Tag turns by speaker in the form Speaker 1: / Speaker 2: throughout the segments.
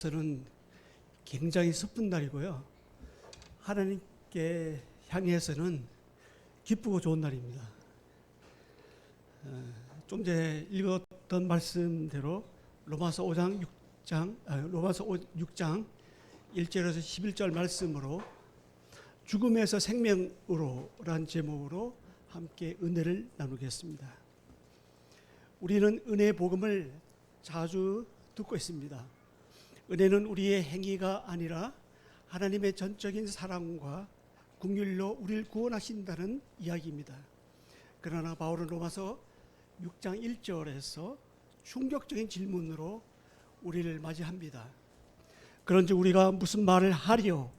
Speaker 1: 저는 굉장히 슬픈 날이고요. 하나님께 향해서는 기쁘고 좋은 날입니다. 좀 전에 읽었던 말씀대로 로마서 6장 1절에서 11절 말씀으로 죽음에서 생명으로 라는 제목으로 함께 은혜를 나누겠습니다. 우리는 은혜의 복음을 자주 듣고 있습니다. 은혜는 우리의 행위가 아니라 하나님의 전적인 사랑과 긍휼로 우리를 구원하신다는 이야기입니다. 그러나 바울은 로마서 6장 1절에서 충격적인 질문으로 우리를 맞이합니다. 그런지 우리가 무슨 말을 하리요?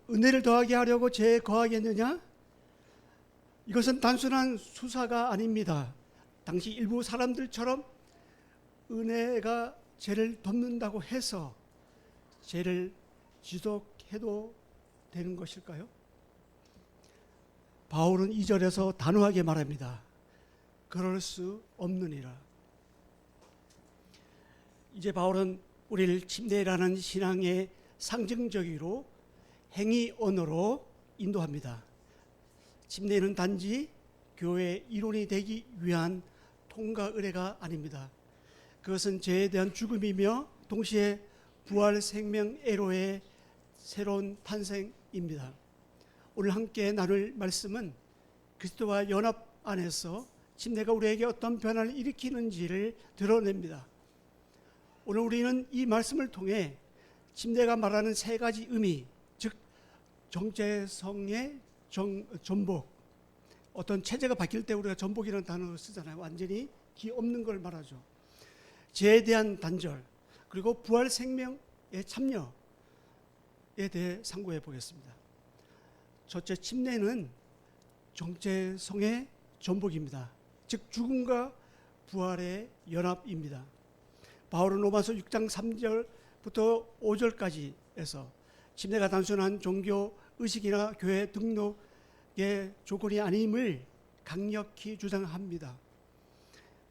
Speaker 1: 은혜를 더하게 하려고 죄에 거하겠느냐? 이것은 단순한 수사가 아닙니다. 당시 일부 사람들처럼 은혜가 죄를 덮는다고 해서 죄를 지속해도 되는 것일까요? 바울은 2절에서 단호하게 말합니다. 그럴 수 없느니라. 이제 바울은 우리를 침례라는 신앙의 상징적으로 행위 언어로 인도합니다. 침례는 단지 교회의 이론이 되기 위한 통과 의례가 아닙니다. 그것은 죄에 대한 죽음이며 동시에 부활 생명 애로의 새로운 탄생입니다. 오늘 함께 나눌 말씀은 그리스도와 연합 안에서 침례가 우리에게 어떤 변화를 일으키는지를 드러냅니다. 오늘 우리는 이 말씀을 통해 침례가 말하는 세 가지 의미, 즉 정체성의 전복, 어떤 체제가 바뀔 때 우리가 전복이라는 단어를 쓰잖아요. 완전히 기 없는 걸 말하죠. 죄에 대한 단절, 그리고 부활 생명의 참여에 대해 상고해 보겠습니다. 첫째, 침례는 정체성의 전복입니다. 즉 죽음과 부활의 연합입니다. 바울은 로마서 6장 3절부터 5절까지에서 침례가 단순한 종교 의식이나 교회 등록의 조건이 아님을 강력히 주장합니다.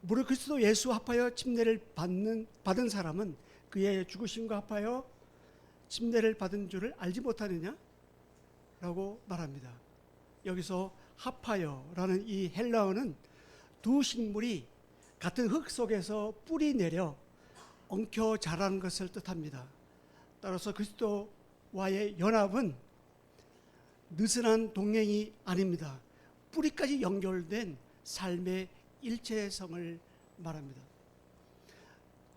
Speaker 1: 무릇 그리스도 예수 합하여 침례를 받은 사람은 그의 죽으심과 합하여 침례를 받은 줄을 알지 못하느냐? 라고 말합니다. 여기서 합하여라는 이 헬라어는 두 식물이 같은 흙 속에서 뿌리 내려 엉켜 자라는 것을 뜻합니다. 따라서 그리스도와의 연합은 느슨한 동행이 아닙니다. 뿌리까지 연결된 삶의 일체성을 말합니다.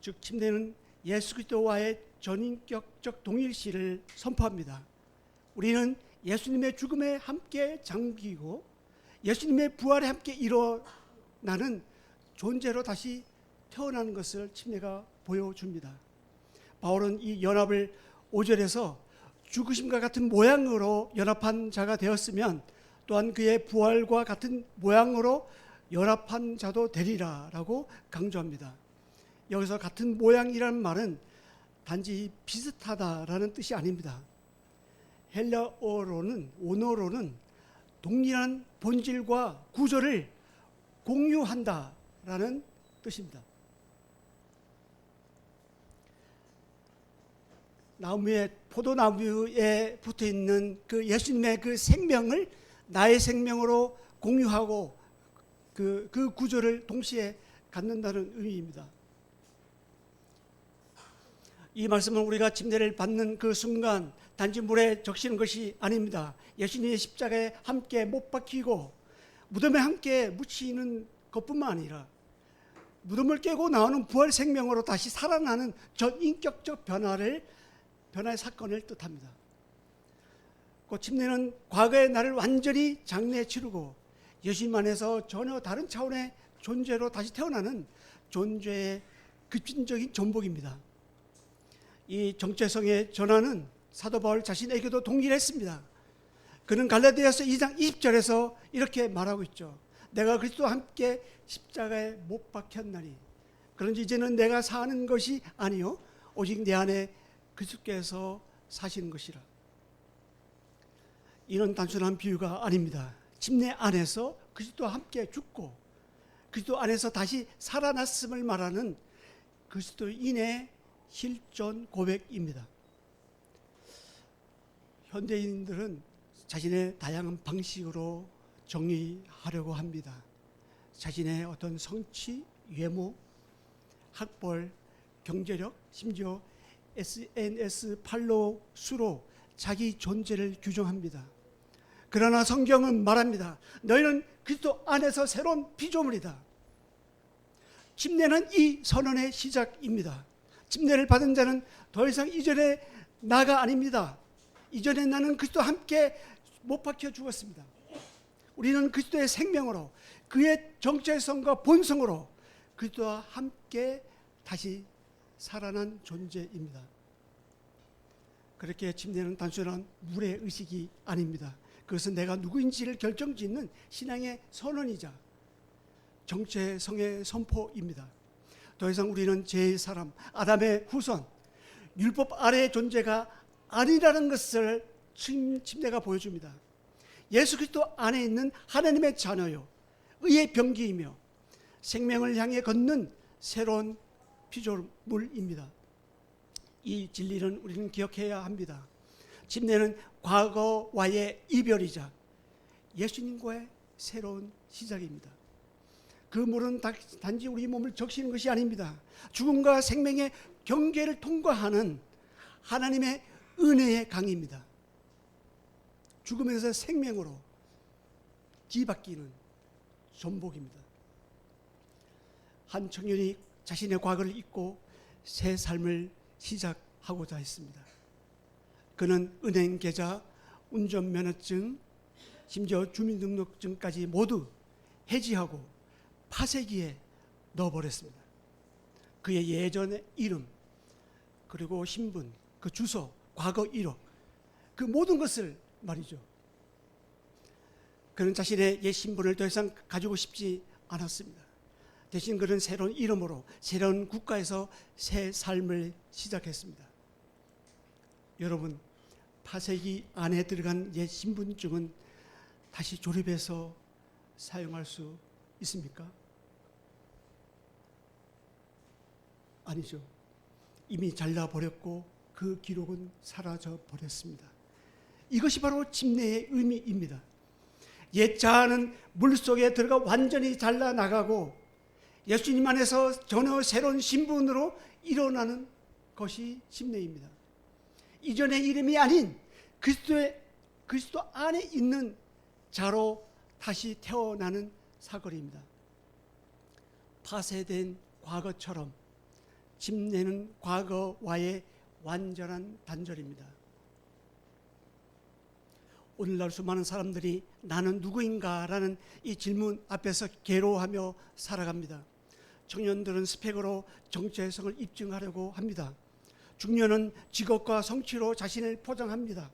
Speaker 1: 즉 침례는 예수 그리스도와의 전인격적 동일시를 선포합니다. 우리는 예수님의 죽음에 함께 잠기고 예수님의 부활에 함께 일어나는 존재로 다시 태어나는 것을 침례가 보여줍니다. 바울은 이 연합을 5절에서 죽으심과 같은 모양으로 연합한 자가 되었으면 또한 그의 부활과 같은 모양으로 연합한 자도 되리라 라고 강조합니다. 여기서 같은 모양이라는 말은 단지 비슷하다라는 뜻이 아닙니다. 헬라어로는 원어로는 동일한 본질과 구조를 공유한다라는 뜻입니다. 포도나무에 붙어 있는 그 예수님의 그 생명을 나의 생명으로 공유하고 그 구조를 동시에 갖는다는 의미입니다. 이 말씀은 우리가 침례를 받는 그 순간 단지 물에 적시는 것이 아닙니다. 예수님의 십자가에 함께 못 박히고 무덤에 함께 묻히는 것뿐만 아니라 무덤을 깨고 나오는 부활 생명으로 다시 살아나는 전인격적 변화의 사건을 뜻합니다. 그 침례는 과거의 나를 완전히 장례 치르고 예수님 안에서 전혀 다른 차원의 존재로 다시 태어나는 존재의 급진적인 전복입니다. 이 정체성의 전환은 사도 바울 자신에게도 동일했습니다. 그는 갈라디아서 2장 20절에서 이렇게 말하고 있죠. 내가 그리스도와 함께 십자가에 못 박혔나니 그런지 이제는 내가 사는 것이 아니요 오직 내 안에 그리스도께서 사시는 것이라. 이는 단순한 비유가 아닙니다. 침례 안에서 그리스도와 함께 죽고 그리스도 안에서 다시 살아났음을 말하는 그리스도인의 실존 고백입니다. 현대인들은 자신의 다양한 방식으로 정의하려고 합니다. 자신의 어떤 성취, 외모, 학벌, 경제력, 심지어 SNS 팔로우 수로 자기 존재를 규정합니다. 그러나 성경은 말합니다. 너희는 그리스도 안에서 새로운 피조물이다. 침례는 이 선언의 시작입니다. 침례를 받은 자는 더 이상 이전의 나가 아닙니다. 이전의 나는 그리스도와 함께 못 박혀 죽었습니다. 우리는 그리스도의 생명으로 그의 정체성과 본성으로 그리스도와 함께 다시 살아난 존재입니다. 그렇게 침례는 단순한 물의 의식이 아닙니다. 그것은 내가 누구인지를 결정짓는 신앙의 선언이자 정체성의 선포입니다. 더 이상 우리는 제2사람, 아담의 후손, 율법 아래의 존재가 아니라는 것을 침례가 보여줍니다. 예수 그리스도 안에 있는 하나님의 자녀요, 의의 병기이며 생명을 향해 걷는 새로운 피조물입니다. 이 진리는 우리는 기억해야 합니다. 침례는 과거와의 이별이자 예수님과의 새로운 시작입니다. 그 물은 단지 우리 몸을 적시는 것이 아닙니다. 죽음과 생명의 경계를 통과하는 하나님의 은혜의 강입니다. 죽음에서 생명으로 뒤바뀌는 전복입니다. 한 청년이 자신의 과거를 잊고 새 삶을 시작하고자 했습니다. 그는 은행 계좌, 운전면허증, 심지어 주민등록증까지 모두 해지하고 파쇄기에 넣어버렸습니다. 그의 예전의 이름, 그리고 신분, 그 주소, 과거 이력, 그 모든 것을 말이죠. 그는 자신의 옛 신분을 더 이상 가지고 싶지 않았습니다. 대신 그는 새로운 이름으로 새로운 국가에서 새 삶을 시작했습니다. 여러분, 파쇄기 안에 들어간 옛 신분증은 다시 조립해서 사용할 수 있습니까? 아니죠. 이미 잘라버렸고 그 기록은 사라져 버렸습니다. 이것이 바로 침례의 의미입니다. 옛 자아는 물속에 들어가 완전히 잘라나가고 예수님 안에서 전혀 새로운 신분으로 일어나는 것이 침례입니다. 이전의 이름이 아닌 그리스도 안에 있는 자로 다시 태어나는 사거리입니다. 파쇄된 과거처럼 침례는 과거와의 완전한 단절입니다. 오늘날 수많은 사람들이 나는 누구인가라는 이 질문 앞에서 괴로워하며 살아갑니다. 청년들은 스펙으로 정체성을 입증하려고 합니다. 중년은 직업과 성취로 자신을 포장합니다.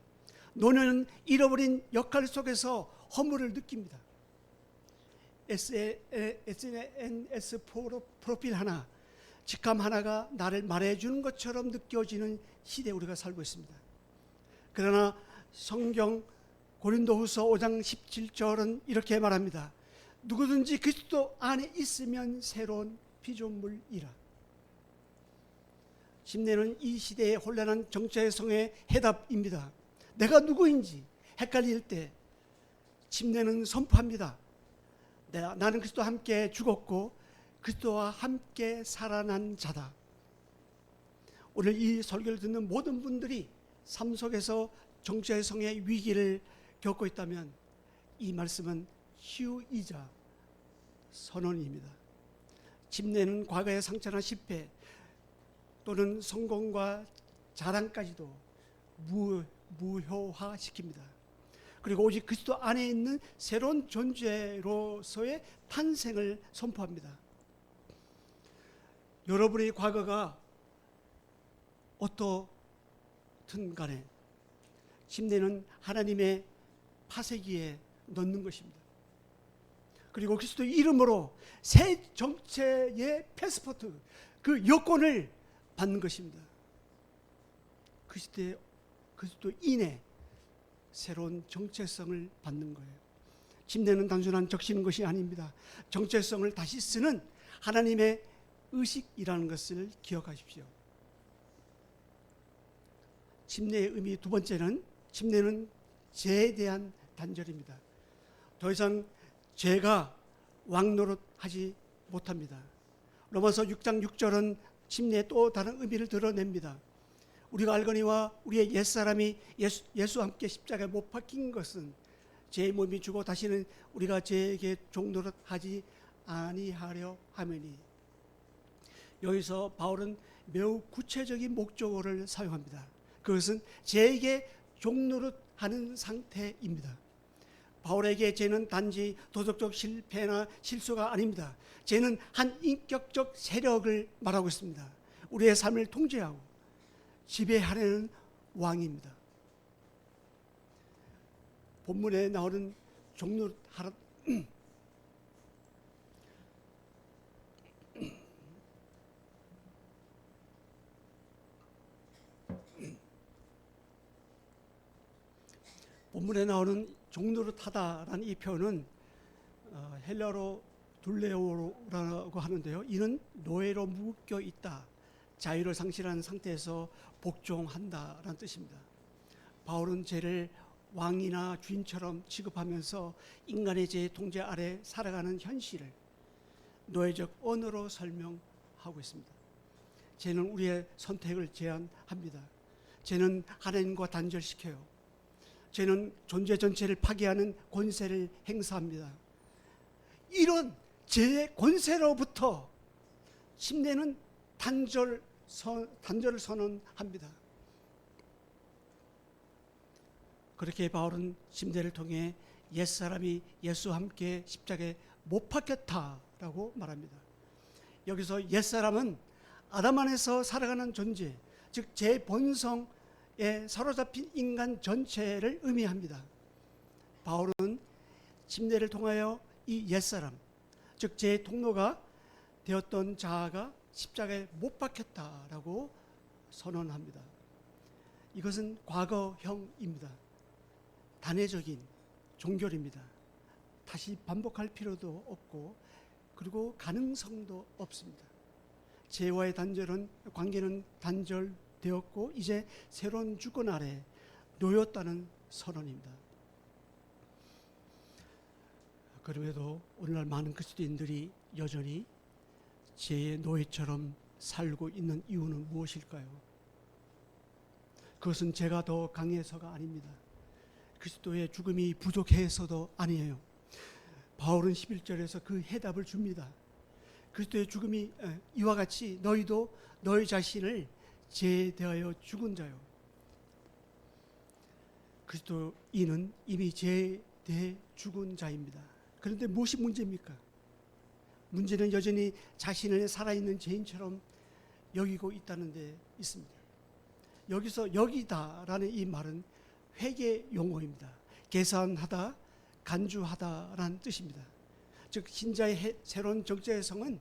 Speaker 1: 노년은 잃어버린 역할 속에서 허물을 느낍니다. SNS 프로필 하나, 직함 하나가 나를 말해주는 것처럼 느껴지는 시대에 우리가 살고 있습니다. 그러나 성경 고린도후서 5장 17절은 이렇게 말합니다. 누구든지 그리스도 안에 있으면 새로운 피조물이라. 침례는 이 시대의 혼란한 정체성의 해답입니다. 내가 누구인지 헷갈릴 때 침례는 선포합니다. 나는 그리스도와 함께 죽었고 그리스도와 함께 살아난 자다. 오늘 이 설교를 듣는 모든 분들이 삶 속에서 정체성의 위기를 겪고 있다면 이 말씀은 희유이자 선언입니다. 침례는 과거의 상처나 실패 또는 성공과 자랑까지도 무효화시킵니다. 그리고 오직 그리스도 안에 있는 새로운 존재로서의 탄생을 선포합니다. 여러분의 과거가 어떻든 간에 침례는 하나님의 파쇄기에 넣는 것입니다. 그리고 그리스도 이름으로 새 정체의 패스포트, 그 여권을 받는 것입니다. 그리스도인의 새로운 정체성을 받는 거예요. 침례는 단순한 적시는 것이 아닙니다. 정체성을 다시 쓰는 하나님의 의식이라는 것을 기억하십시오. 침례의 의미 두 번째는, 침례는 죄에 대한 단절입니다. 더 이상 죄가 왕노릇하지 못합니다. 로마서 6장 6절은 침례의 또 다른 의미를 드러냅니다. 우리가 알거니와 우리의 옛사람이 예수와 함께 십자가에 못 박힌 것은 죄의 몸이 주고 다시는 우리가 죄에게 종노릇하지 아니하려 함이니. 여기서 바울은 매우 구체적인 목적어를 사용합니다. 그것은 죄에게 종노릇하는 상태입니다. 바울에게 죄는 단지 도덕적 실패나 실수가 아닙니다. 죄는 한 인격적 세력을 말하고 있습니다. 우리의 삶을 통제하고 지배하려는 왕입니다. 본문에 나오는 종노릇하라 본문에 나오는 종노릇하다라는 이 표현은 헬라어로 둘레오라고 하는데요. 이는 노예로 묶여 있다, 자유를 상실한 상태에서 복종한다라는 뜻입니다. 바울은 죄를 왕이나 주인처럼 취급하면서 인간의 죄의 통제 아래 살아가는 현실을 노예적 언어로 설명하고 있습니다. 죄는 우리의 선택을 제한합니다. 죄는 하나님과 단절시켜요. 죄는 존재 전체를 파괴하는 권세를 행사합니다. 이런 죄의 권세로부터 침례는 단절을 선언합니다. 그렇게 바울은 침례를 통해 옛사람이 예수와 함께 십자가에 못 박혔다라고 말합니다. 여기서 옛사람은 아담 안에서 살아가는 존재, 즉 제 본성에 사로잡힌 인간 전체를 의미합니다. 바울은 침례를 통하여 이 옛사람, 즉 제 통로가 되었던 자아가 십자가에 못 박혔다라고 선언합니다. 이것은 과거형입니다. 단회적인 종결입니다. 다시 반복할 필요도 없고 그리고 가능성도 없습니다. 죄와의 관계는 단절되었고 이제 새로운 주권 아래 놓였다는 선언입니다. 그럼에도 오늘날 많은 그리스도인들이 여전히 죄의 노예처럼 살고 있는 이유는 무엇일까요? 그것은 죄가 더 강해서가 아닙니다. 그리스도의 죽음이 부족해서도 아니에요. 바울은 11절에서 그 해답을 줍니다. 그리스도의 죽음이 이와 같이 너희도 너희 자신을 죄에 대하여 죽은 자요. 그리스도인은 이미 죄에 대해 죽은 자입니다. 그런데 무엇이 문제입니까? 문제는 여전히 자신을 살아있는 죄인처럼 여기고 있다는 데 있습니다. 여기서 여기다라는 이 말은 회계 용어입니다. 계산하다, 간주하다라는 뜻입니다. 즉 신자의 새로운 정체성은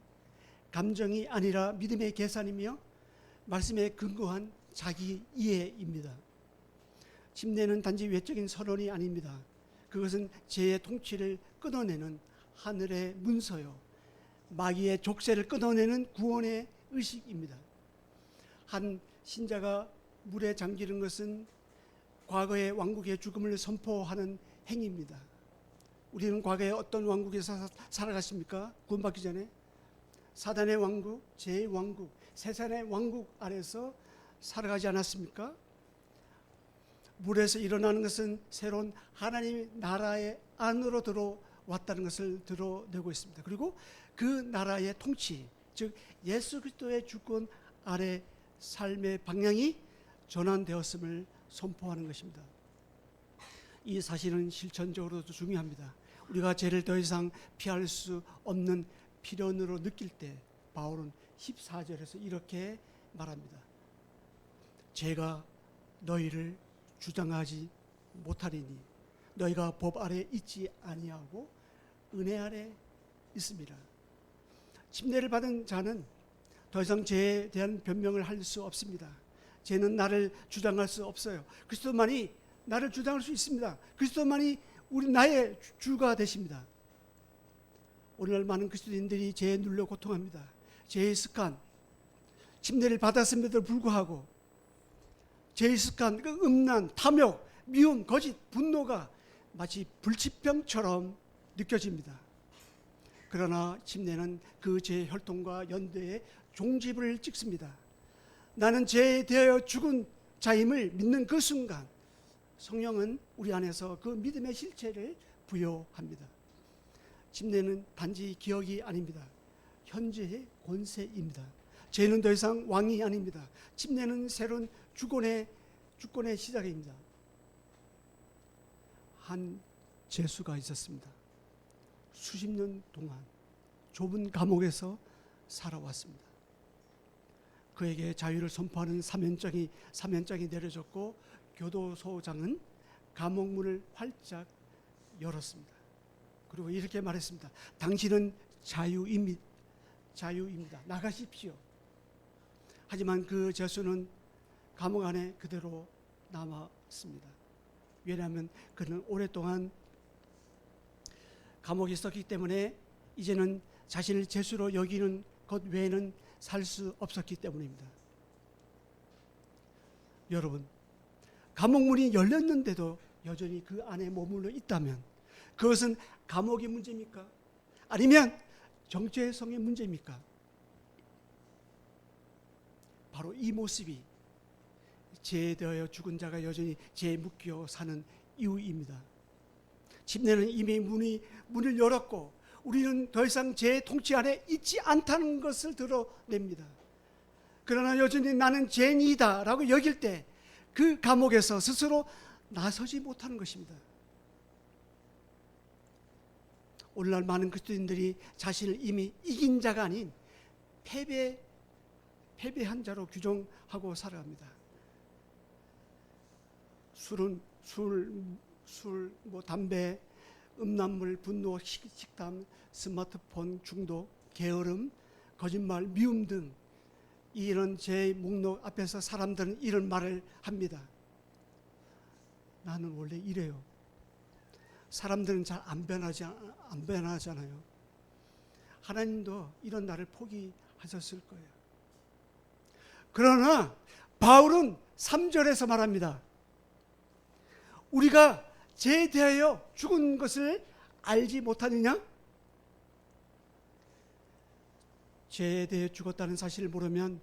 Speaker 1: 감정이 아니라 믿음의 계산이며 말씀에 근거한 자기 이해입니다. 침례는 단지 외적인 선언이 아닙니다. 그것은 죄의 통치를 끊어내는 하늘의 문서요, 마귀의 족쇄를 끊어내는 구원의 의식입니다. 한 신자가 물에 잠기는 것은 과거의 왕국의 죽음을 선포하는 행위입니다. 우리는 과거에 어떤 왕국에서 살아갔습니까? 구원받기 전에 사단의 왕국, 죄의 왕국, 세상의 왕국 아래서 살아가지 않았습니까? 물에서 일어나는 것은 새로운 하나님의 나라의 안으로 들어왔다는 것을 드러내고 있습니다. 그리고 그 나라의 통치, 즉 예수 그리스도의 주권 아래 삶의 방향이 전환되었음을 선포하는 것입니다. 이 사실은 실천적으로도 중요합니다. 우리가 죄를 더 이상 피할 수 없는 필연으로 느낄 때 바울은 14절에서 이렇게 말합니다. 죄가 너희를 주장하지 못하리니 너희가 법 아래 있지 아니하고 은혜 아래 있습니다. 침례를 받은 자는 더 이상 죄에 대한 변명을 할 수 없습니다. 죄는 나를 주장할 수 없어요. 그리스도만이 나를 주장할 수 있습니다. 그리스도만이 나의 주가 되십니다. 오늘날 많은 그리스도인들이 죄에 눌려 고통합니다. 죄의 습관, 침례를 받았음에도 불구하고 제의식한 그 음란, 탐욕, 미움, 거짓, 분노가 마치 불치병처럼 느껴집니다. 그러나 침례는 그 죄의 혈통과 연대에 종지부를 찍습니다. 나는 죄에 대하여 죽은 자임을 믿는 그 순간 성령은 우리 안에서 그 믿음의 실체를 부여합니다. 침례는 단지 기억이 아닙니다. 현재의 권세입니다. 죄는 더 이상 왕이 아닙니다. 침례는 새로운 주권의 시작입니다. 한 죄수가 있었습니다. 수십 년 동안 좁은 감옥에서 살아왔습니다. 그에게 자유를 선포하는 사면장이 내려졌고 교도소장은 감옥문을 활짝 열었습니다. 그리고 이렇게 말했습니다. 당신은 자유입니다. 나가십시오. 하지만 그 죄수는 감옥 안에 그대로 남았습니다. 왜냐하면 그는 오랫동안 감옥에 있었기 때문에 이제는 자신을 죄수로 여기는 것 외에는 살 수 없었기 때문입니다. 여러분, 감옥문이 열렸는데도 여전히 그 안에 머물러 있다면 그것은 감옥의 문제입니까? 아니면 정체성의 문제입니까? 바로 이 모습이 죄에 대하여 죽은 자가 여전히 죄에 묶여 사는 이유입니다. 침례는 이미 문을 열었고 우리는 더 이상 죄의 통치 아래 있지 않다는 것을 드러냅니다. 그러나 여전히 나는 죄인이다 라고 여길 때 그 감옥에서 스스로 나서지 못하는 것입니다. 오늘날 많은 그리스도인들이 자신을 이미 이긴 자가 아닌 패배한 자로 규정하고 살아갑니다. 술, 담배, 음란물, 분노, 식탐, 스마트폰 중독, 게으름, 거짓말, 미움 등 이런 죄의 목록 앞에서 사람들은 이런 말을 합니다. 나는 원래 이래요. 사람들은 잘 안 변하잖아요. 하나님도 이런 나를 포기하셨을 거예요. 그러나 바울은 3절에서 말합니다. 우리가 죄에 대하여 죽은 것을 알지 못하느냐? 죄에 대해 죽었다는 사실을 모르면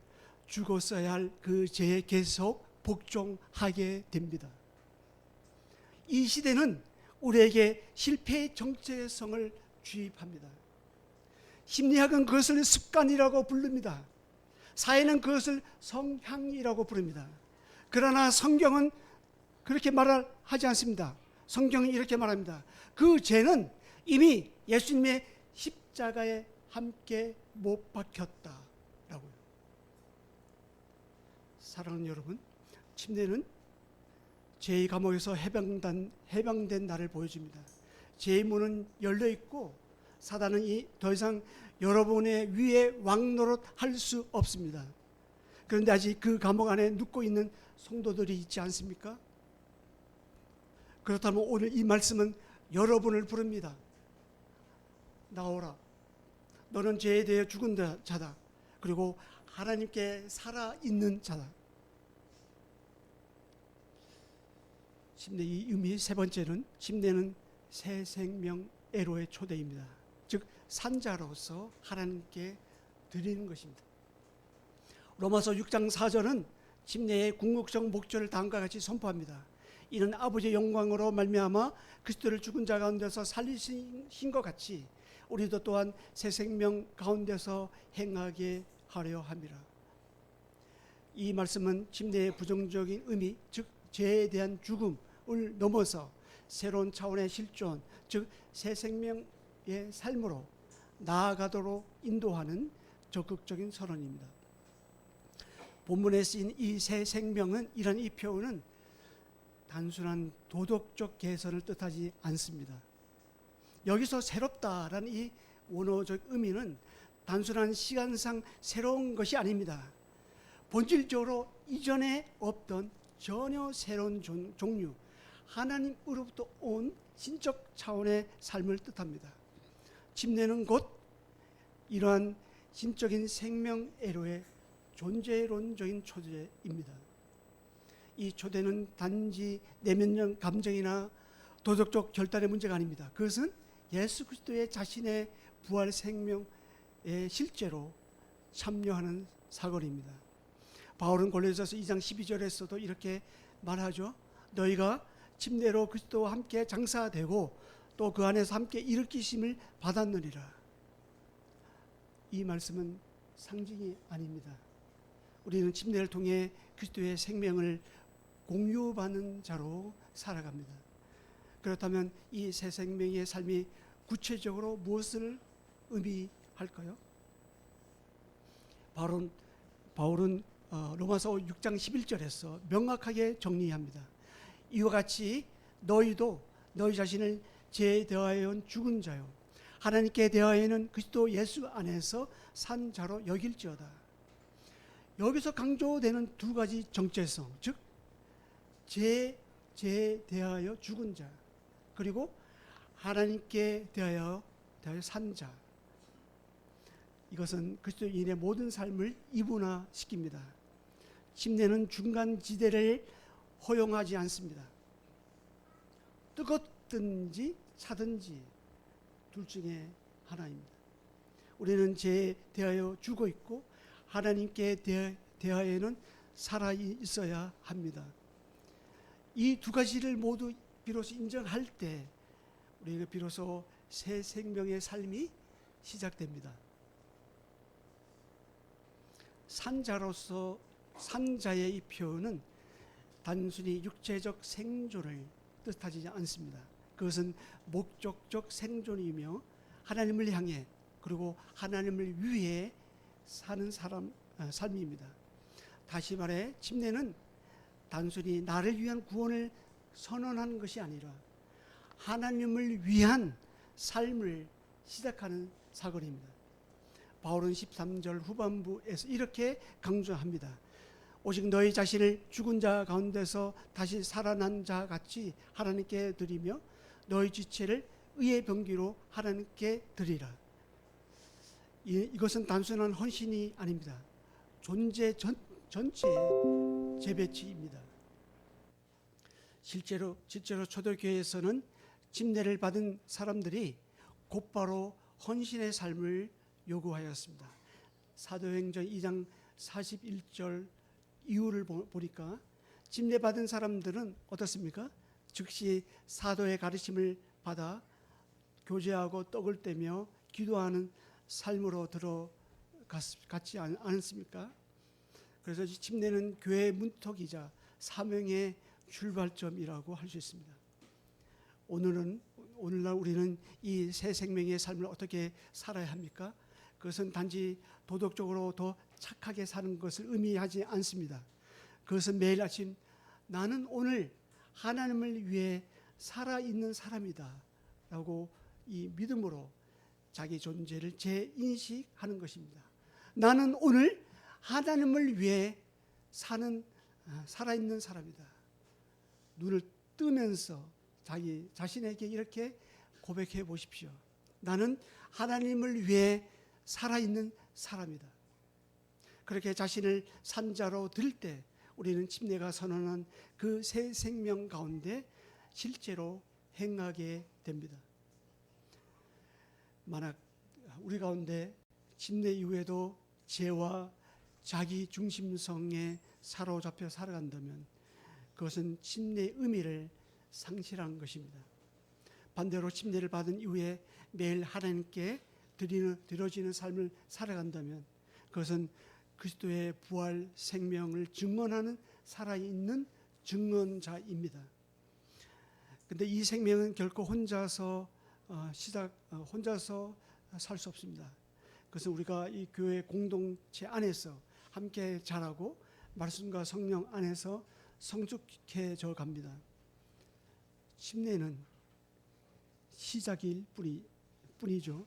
Speaker 1: 죽었어야 할 그 죄에 계속 복종하게 됩니다. 이 시대는 우리에게 실패의 정체성을 주입합니다. 심리학은 그것을 습관이라고 부릅니다. 사회는 그것을 성향이라고 부릅니다. 그러나 성경은 그렇게 하지 않습니다. 성경은 이렇게 말합니다. 그 죄는 이미 예수님의 십자가에 함께 못 박혔다라고요. 사랑하는 여러분, 침례는 죄의 감옥에서 해방된 나를 보여줍니다. 죄의 문은 열려 있고 사단은 더 이상 여러분의 위에 왕노릇할 수 없습니다. 그런데 아직 그 감옥 안에 눕고 있는 성도들이 있지 않습니까? 그렇다면 오늘 이 말씀은 여러분을 부릅니다. 나오라. 너는 죄에 대해 죽은 자다. 그리고 하나님께 살아있는 자다. 침례의 의미 세 번째는 침례는 새 생명 애로의 초대입니다. 즉 산자로서 하나님께 드리는 것입니다. 로마서 6장 4절은 침례의 궁극적 목적을 다음과 같이 선포합니다. 이는 아버지의 영광으로 말미암아 그리스도를 죽은 자 가운데서 살리신 것 같이 우리도 또한 새 생명 가운데서 행하게 하려 함이라. 이 말씀은 침례의 부정적인 의미, 즉 죄에 대한 죽음을 넘어서 새로운 차원의 실존, 즉 새 생명의 삶으로 나아가도록 인도하는 적극적인 선언입니다. 본문에 쓰인 이 새 생명은 이런 이 표현은 단순한 도덕적 개선을 뜻하지 않습니다. 여기서 새롭다라는 이 원어적 의미는 단순한 시간상 새로운 것이 아닙니다. 본질적으로 이전에 없던 전혀 새로운 종류, 하나님으로부터 온 신적 차원의 삶을 뜻합니다. 침례는 곧 이러한 신적인 생명애로의 존재론적인 초대입니다. 이 초대는 단지 내면적 감정이나 도덕적 결단의 문제가 아닙니다. 그것은 예수 그리스도의 자신의 부활 생명에 실제로 참여하는 사건입니다. 바울은 골로새서 2장 12절에서도 이렇게 말하죠. 너희가 침례로 그리스도와 함께 장사되고 또 그 안에서 함께 일으키심을 받았느니라. 이 말씀은 상징이 아닙니다. 우리는 침례를 통해 그리스도의 생명을 공유받는 자로 살아갑니다. 그렇다면 이 새 생명의 삶이 구체적으로 무엇을 의미할까요? 바울은 로마서 6장 11절에서 명확하게 정리합니다. 이와 같이 너희도 너희 자신을 죄에 대하여는 죽은 자요 하나님께 대하여는 그리스도 예수 안에서 산 자로 여길지어다. 여기서 강조되는 두 가지 정체성, 즉 죄에 대하여 죽은 자, 그리고 하나님께 대하여 산 자. 이것은 그리스도인의 모든 삶을 이분화시킵니다. 침례는 중간 지대를 허용하지 않습니다. 뜨겁든지 차든지 둘 중에 하나입니다. 우리는 죄에 대하여 죽어 있고 하나님께 대하여는 살아 있어야 합니다. 이 두 가지를 모두 비로소 인정할 때 우리가 비로소 새 생명의 삶이 시작됩니다. 산자로서 산자의 이 표현은 단순히 육체적 생존을 뜻하지 않습니다. 그것은 목적적 생존이며 하나님을 향해 그리고 하나님을 위해 사는 삶입니다. 다시 말해 침례는 단순히 나를 위한 구원을 선언하는 것이 아니라 하나님을 위한 삶을 시작하는 사건입니다. 바울은 13절 후반부에서 이렇게 강조합니다. 오직 너희 자신을 죽은 자 가운데서 다시 살아난 자 같이 하나님께 드리며 너희 지체를 의의 병기로 하나님께 드리라. 이것은 단순한 헌신이 아닙니다. 존재 전체의 재배치입니다. 실제로 초대교회에서는 침례를 받은 사람들이 곧바로 헌신의 삶을 요구하였습니다. 사도행전 2장 41절 이유를 보니까 침례 받은 사람들은 어떻습니까? 즉시 사도의 가르침을 받아 교제하고 떡을 떼며 기도하는 삶으로 들어갔지 않습니까? 그래서 침례는 교회의 문턱이자 사명의 출발점이라고 할 수 있습니다. 오늘날 우리는 이 새 생명의 삶을 어떻게 살아야 합니까? 그것은 단지 도덕적으로 더 착하게 사는 것을 의미하지 않습니다. 그것은 매일 아침 나는 오늘 하나님을 위해 살아있는 사람이다 라고 이 믿음으로 자기 존재를 재인식하는 것입니다. 나는 오늘 하나님을 위해 살아있는 사람이다. 눈을 뜨면서 자기 자신에게 이렇게 고백해 보십시오. 나는 하나님을 위해 살아있는 사람이다. 그렇게 자신을 산자로 들 때 우리는 침례가 선언한 그 새 생명 가운데 실제로 행하게 됩니다. 만약 우리 가운데 침례 이후에도 죄와 자기 중심성에 사로잡혀 살아간다면 그것은 침례의 의미를 상실한 것입니다. 반대로 침례를 받은 이후에 매일 하나님께 드려지는 삶을 살아간다면 그것은 그리스도의 부활 생명을 증언하는 살아있는 증언자입니다. 그런데 이 생명은 결코 혼자서 살 수 없습니다. 그것은 우리가 이 교회 공동체 안에서 함께 자라고 말씀과 성령 안에서 성숙해져 갑니다. 침례는 시작일 뿐이죠.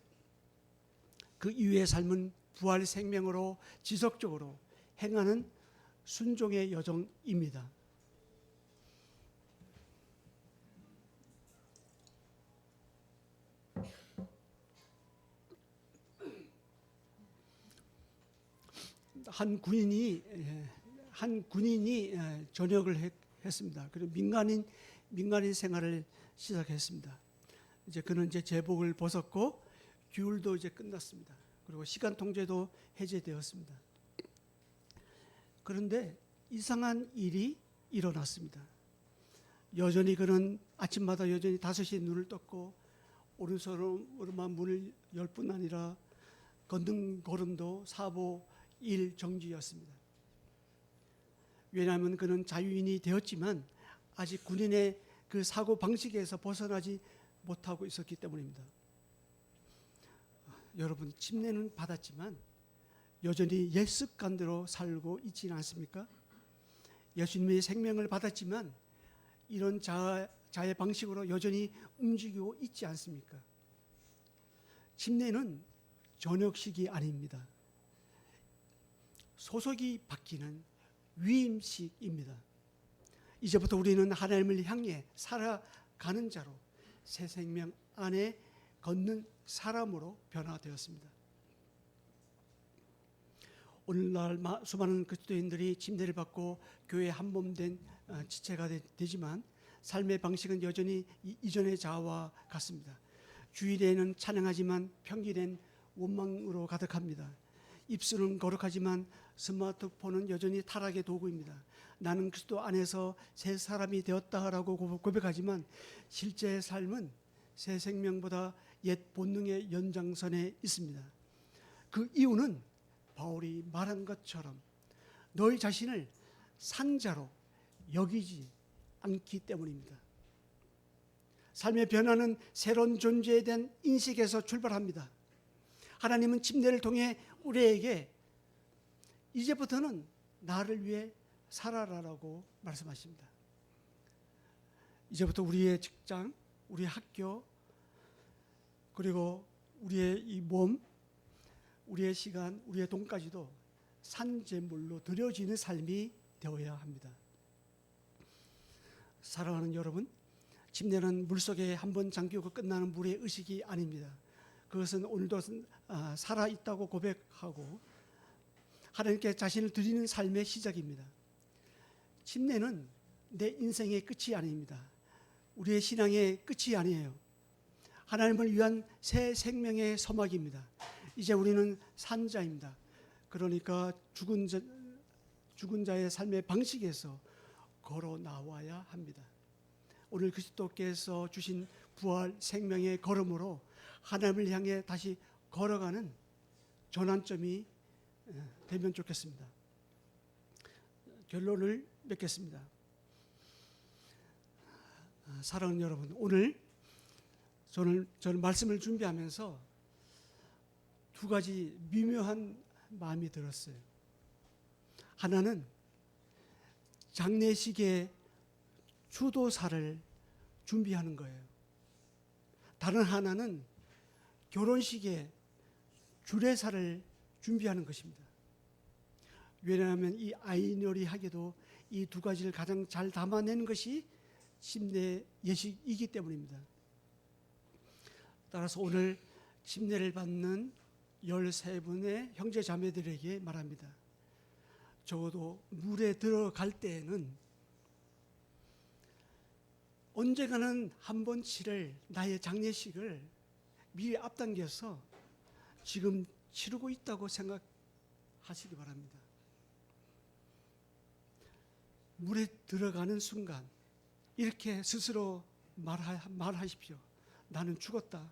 Speaker 1: 그 이후의 삶은 부활 생명으로 지속적으로 행하는 순종의 여정입니다. 한 군인이 한 군인이 전역을 했습니다. 그리고 민간인 생활을 시작했습니다. 이제 그는 이제 제복을 벗었고 규율도 이제 끝났습니다. 그리고 시간 통제도 해제되었습니다. 그런데 이상한 일이 일어났습니다. 여전히 그는 아침마다 여전히 5시에 눈을 떴고 오른손으로만 문을 열 뿐 아니라 걷는 걸음도 사보 1 정지였습니다. 왜냐하면 그는 자유인이 되었지만 아직 군인의 그 사고 방식에서 벗어나지 못하고 있었기 때문입니다. 여러분, 침례는 받았지만 여전히 옛 습관대로 살고 있지는 않습니까? 예수님의 생명을 받았지만 이런 자의 방식으로 여전히 움직이고 있지 않습니까? 침례는 전역식이 아닙니다. 소속이 바뀌는 위임식입니다. 이제부터 우리는 하나님을 향해 살아가는 자로 새 생명 안에 걷는 사람으로 변화되었습니다. 오늘날 수많은 그리스도인들이 침례를 받고 교회에 한몸된 지체가 되지만 삶의 방식은 여전히 이전의 자와 같습니다. 주일에는 찬양하지만 평일엔 원망으로 가득합니다. 입술은 거룩하지만 스마트폰은 여전히 타락의 도구입니다. 나는 그리스도 안에서 새 사람이 되었다라고 고백하지만 실제 삶은 새 생명보다 옛 본능의 연장선에 있습니다. 그 이유는 바울이 말한 것처럼 너희 자신을 산자로 여기지 않기 때문입니다. 삶의 변화는 새로운 존재에 대한 인식에서 출발합니다. 하나님은 침례를 통해 우리에게 이제부터는 나를 위해 살아라라고 말씀하십니다. 이제부터 우리의 직장, 우리의 학교, 그리고 우리의 이 몸, 우리의 시간, 우리의 돈까지도 산재물로 드려지는 삶이 되어야 합니다. 사랑하는 여러분, 침례는 물속에 한번 잠기고 끝나는 물의 의식이 아닙니다. 그것은 오늘도 살아있다고 고백하고 하나님께 자신을 드리는 삶의 시작입니다. 침례는 내 인생의 끝이 아닙니다. 우리의 신앙의 끝이 아니에요. 하나님을 위한 새 생명의 서막입니다. 이제 우리는 산자입니다. 그러니까 죽은 자의 삶의 방식에서 걸어 나와야 합니다. 오늘 그리스도께서 주신 부활 생명의 걸음으로 하나님을 향해 다시 걸어가는 전환점이 되면 좋겠습니다. 결론을 맺겠습니다. 사랑하는 여러분, 오늘 저는 말씀을 준비하면서 두 가지 미묘한 마음이 들었어요. 하나는 장례식의 추도사를 준비하는 거예요. 다른 하나는 결혼식의 주례사를 준비하는 것입니다. 왜냐하면 이 아이러니하게도 이 두 가지를 가장 잘 담아내는 것이 침례 예식이기 때문입니다. 따라서 오늘 침례를 받는 13분의 형제 자매들에게 말합니다. 적어도 물에 들어갈 때에는 언젠가는 한 번 치를 나의 장례식을 미리 앞당겨서 지금 치르고 있다고 생각하시기 바랍니다. 물에 들어가는 순간 이렇게 스스로 말하십시오. 나는 죽었다.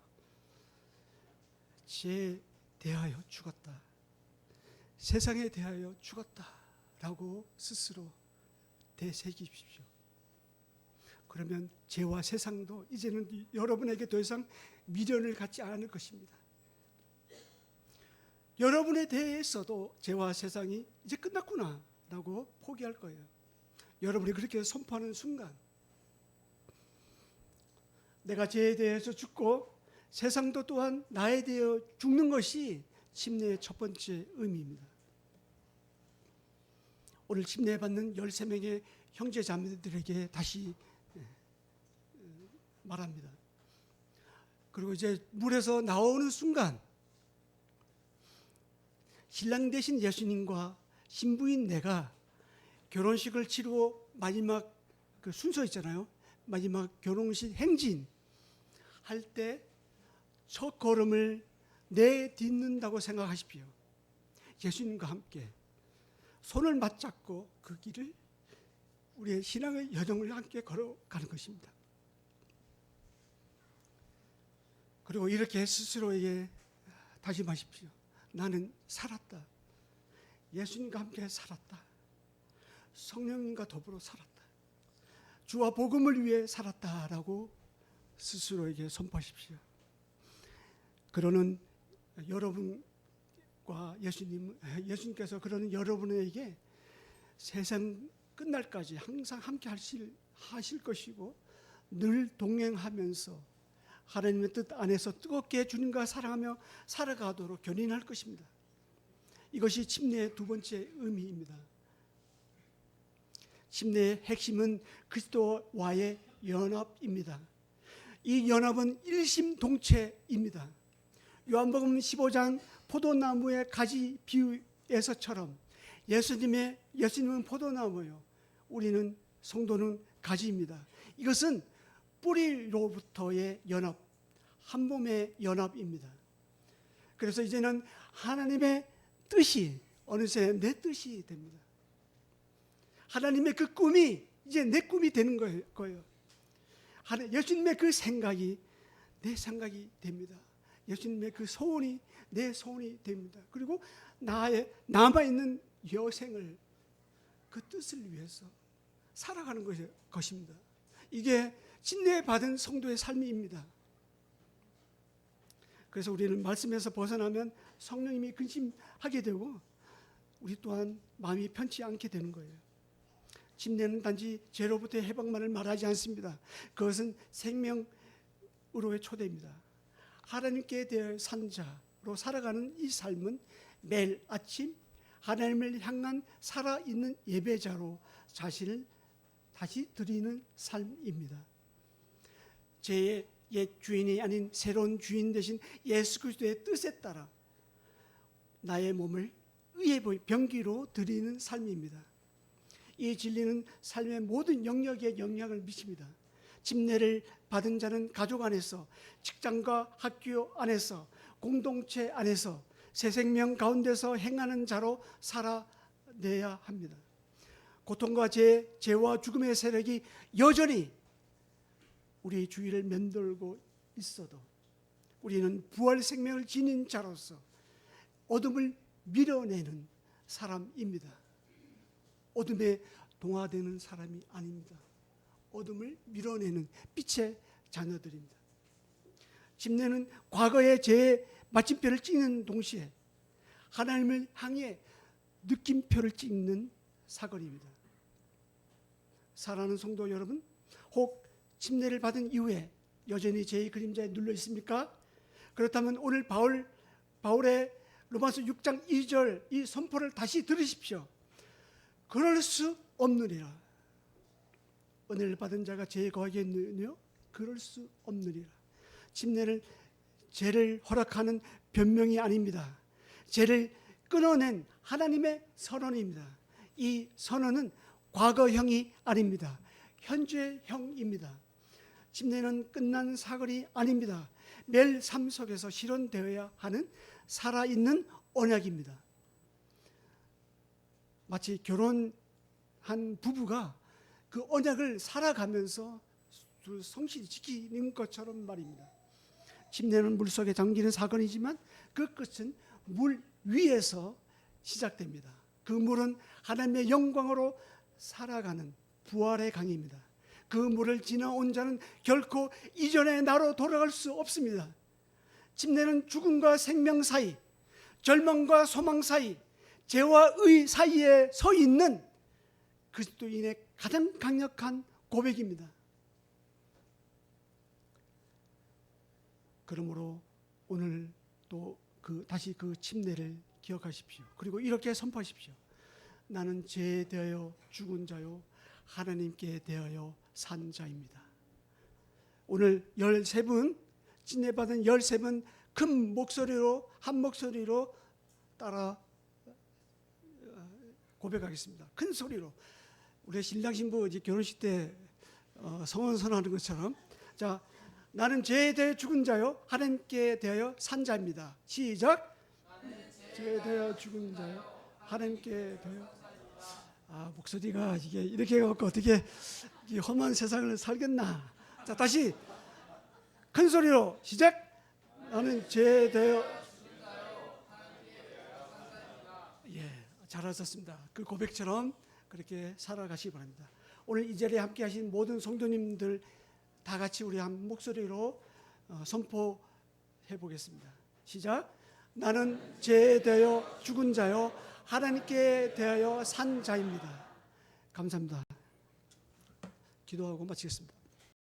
Speaker 1: 죄에 대하여 죽었다. 세상에 대하여 죽었다. 라고 스스로 되새기십시오. 그러면 죄와 세상도 이제는 여러분에게 더 이상 미련을 갖지 않을 것입니다. 여러분에 대해서도 죄와 세상이 이제 끝났구나 라고 포기할 거예요. 여러분이 그렇게 선포하는 순간 내가 죄에 대해서 죽고 세상도 또한 나에 대해 죽는 것이 침례의 첫 번째 의미입니다. 오늘 침례받는 13명의 형제 자매들에게 다시 말합니다. 그리고 이제 물에서 나오는 순간 신랑 되신 예수님과 신부인 내가 결혼식을 치르고 마지막 그 순서 있잖아요. 마지막 결혼식 행진 할 때 첫 걸음을 내딛는다고 생각하십시오. 예수님과 함께 손을 맞잡고 그 길을 우리의 신앙의 여정을 함께 걸어가는 것입니다. 그리고 이렇게 스스로에게 다짐하십시오. 나는 살았다. 예수님과 함께 살았다. 성령님과 더불어 살았다. 주와 복음을 위해 살았다라고 스스로에게 선포하십시오. 그러는 여러분과 예수님께서 그러는 여러분에게 세상 끝날까지 항상 함께 하실 것이고 늘 동행하면서 하나님의 뜻 안에서 뜨겁게 주님과 사랑하며 살아가도록 견인할 것입니다. 이것이 침례의 두 번째 의미입니다. 침례의 핵심은 그리스도와의 연합입니다. 이 연합은 일심동체입니다. 요한복음 15장 포도나무의 가지 비유에서처럼 예수님은 포도나무요, 우리는 성도는 가지입니다. 이것은 뿌리로부터의 연합, 한 몸의 연합입니다. 그래서 이제는 하나님의 뜻이 어느새 내 뜻이 됩니다. 하나님의 그 꿈이 이제 내 꿈이 되는 거예요. 예수님의 그 생각이 내 생각이 됩니다. 예수님의 그 소원이 내 소원이 됩니다. 그리고 남아있는 여생을 그 뜻을 위해서 살아가는 것입니다. 이게 침례받은 성도의 삶입니다. 그래서 우리는 말씀에서 벗어나면 성령님이 근심하게 되고 우리 또한 마음이 편치 않게 되는 거예요. 침례는 단지 죄로부터의 해방만을 말하지 않습니다. 그것은 생명으로의 초대입니다. 하나님께 대해 산 자로 살아가는 이 삶은 매일 아침 하나님을 향한 살아있는 예배자로 자신을 다시 드리는 삶입니다. 제 옛 주인이 아닌 새로운 주인 되신 예수 그리스도의 뜻에 따라 나의 몸을 의의 병기로 드리는 삶입니다. 이 진리는 삶의 모든 영역에 영향을 미칩니다. 침례를 받은 자는 가족 안에서, 직장과 학교 안에서, 공동체 안에서 새 생명 가운데서 행하는 자로 살아내야 합니다. 고통과 죄와 죽음의 세력이 여전히 우리 주위를 맴돌고 있어도 우리는 부활 생명을 지닌 자로서 어둠을 밀어내는 사람입니다. 어둠에 동화되는 사람이 아닙니다. 어둠을 밀어내는 빛의 자녀들입니다. 침례는 과거의 죄의 마침표를 찍는 동시에 하나님을 향해 느낌표를 찍는 사건입니다. 사랑하는 성도 여러분, 혹 침례를 받은 이후에 여전히 죄의 그림자에 눌려 있습니까? 그렇다면 오늘 바울의 로마서 6장 2절 이 선포를 다시 들으십시오. 그럴 수 없느니라. 은혜를 받은 자가 죄에 거하겠느냐? 그럴 수 없느니라. 침례를 죄를 허락하는 변명이 아닙니다. 죄를 끊어낸 하나님의 선언입니다. 이 선언은 과거형이 아닙니다. 현재형입니다. 침례는 끝난 사건이 아닙니다. 매일 삶 속에서 실현되어야 하는 살아있는 언약입니다. 마치 결혼한 부부가 그 언약을 살아가면서 성실히 지키는 것처럼 말입니다. 침례는 물속에 잠기는 사건이지만 그 끝은 물 위에서 시작됩니다. 그 물은 하나님의 영광으로 살아가는 부활의 강입니다. 그 물을 지나온 자는 결코 이전의 나로 돌아갈 수 없습니다. 침례는 죽음과 생명 사이, 절망과 소망 사이, 죄와 의 사이에 서 있는 그리스도인의 가장 강력한 고백입니다. 그러므로 오늘 또 다시 그 침례를 기억하십시오. 그리고 이렇게 선포하십시오. 나는 죄에 대하여 죽은 자요 하나님께 대하여 산 자입니다. 오늘 13분 침례받은 13분 큰 목소리로 한 목소리로 따라 고백하겠습니다. 큰 소리로 우리 신랑 신부 이제 결혼식 때 성원 선언하는 것처럼, 자, 나는 죄에 대해 죽은 자요 하나님께 대하여 산 자입니다. 시작. 죄에 대하여 죽은 자요 하나님께 대하여. 목소리가 이게 이렇게 해갖고 어떻게 이 험한 세상을 살겠나. 자, 다시 큰 소리로 시작. 나는 죄에 대하여. 예, 잘하셨습니다. 그 고백처럼 그렇게 살아가시기 바랍니다. 오늘 이 자리에 함께 하신 모든 성도님들 다 같이 우리 한 목소리로 선포해 보겠습니다. 시작. 나는 죄에 대하여 죽은 자요 하나님께 대하여 산 자입니다. 감사합니다. 기도하고 마치겠습니다.